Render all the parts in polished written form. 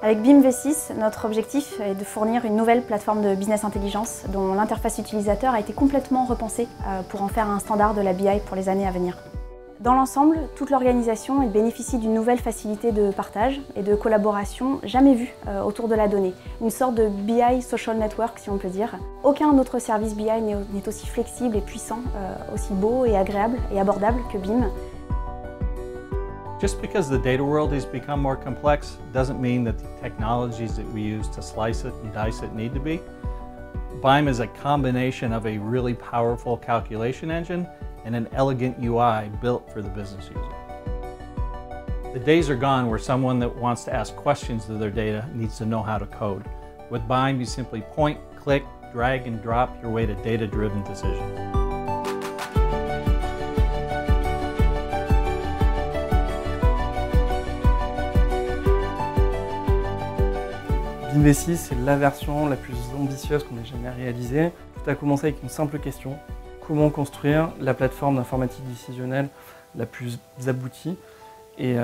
Avec BIM V6, notre objectif est de fournir une nouvelle plateforme de business intelligence dont l'interface utilisateur a été complètement repensée pour en faire un standard de la BI pour les années à venir. Dans l'ensemble, toute l'organisation bénéficie d'une nouvelle facilité de partage et de collaboration jamais vue autour de la donnée. Une sorte de BI social network, si on peut dire. Aucun autre service BI n'est aussi flexible et puissant, aussi beau et agréable et abordable que BIM. Just because the data world has become more complex doesn't mean that the technologies that we use to slice it and dice it need to be. BIM is a combination of a really powerful calculation engine and an elegant UI built for the business user. The days are gone where someone that wants to ask questions to their data needs to know how to code. With BIM, you simply point, click, drag and drop your way to data-driven decisions. BIM V6, c'est la version la plus ambitieuse qu'on ait jamais réalisée. Tout a commencé avec une simple question: comment construire la plateforme d'informatique décisionnelle la plus aboutie? Et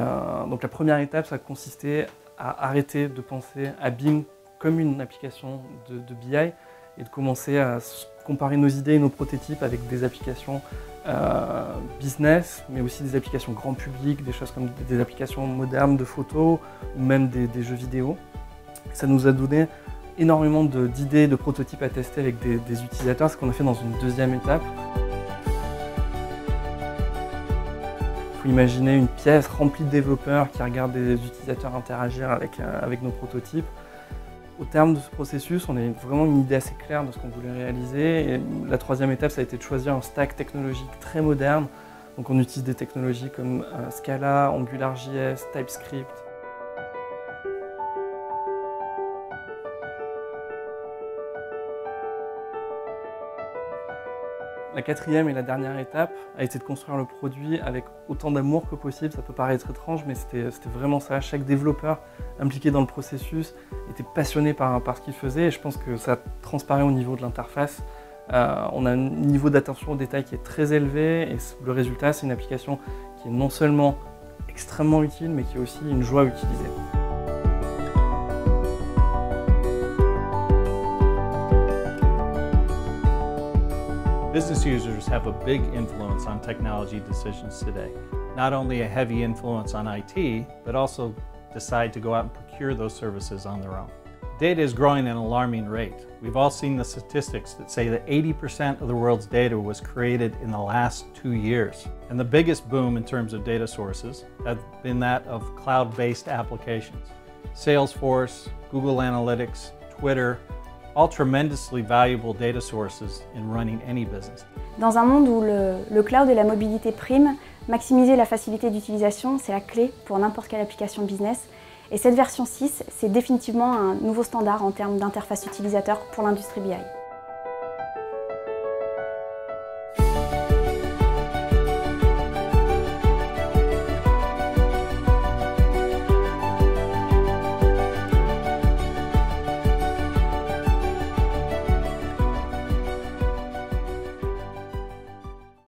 donc la première étape, ça consistait à arrêter de penser à BIM comme une application de BI et de commencer à comparer nos idées et nos prototypes avec des applications business, mais aussi des applications grand public, des choses comme des applications modernes de photos ou même des jeux vidéo. Ça nous a donné énormément d'idées, de prototypes à tester avec des utilisateurs, ce qu'on a fait dans une deuxième étape. Il faut imaginer une pièce remplie de développeurs qui regardent des utilisateurs interagir avec nos prototypes. Au terme de ce processus, on a vraiment une idée assez claire de ce qu'on voulait réaliser. Et la troisième étape, ça a été de choisir un stack technologique très moderne. Donc on utilise des technologies comme Scala, AngularJS, TypeScript. La quatrième et la dernière étape a été de construire le produit avec autant d'amour que possible. Ça peut paraître étrange, mais c'était vraiment ça. Chaque développeur impliqué dans le processus était passionné par ce qu'il faisait, et je pense que ça transparaît au niveau de l'interface. On a un niveau d'attention au détail qui est très élevé, et le résultat, c'est une application qui est non seulement extrêmement utile, mais qui est aussi une joie à utiliser. Business users have a big influence on technology decisions today. Not only a heavy influence on IT, but also decide to go out and procure those services on their own. Data is growing at an alarming rate. We've all seen the statistics that say that 80% of the world's data was created in the last 2 years. And the biggest boom in terms of data sources have been that of cloud-based applications. Salesforce, Google Analytics, Twitter, all tremendously valuable data sources in running any business. Dans un monde où le cloud et la mobilité priment, maximiser la facilité d'utilisation, c'est la clé pour n'importe quelle application business. Et cette version 6, c'est définitivement un nouveau standard en termes d'interface utilisateur pour l'industrie BI.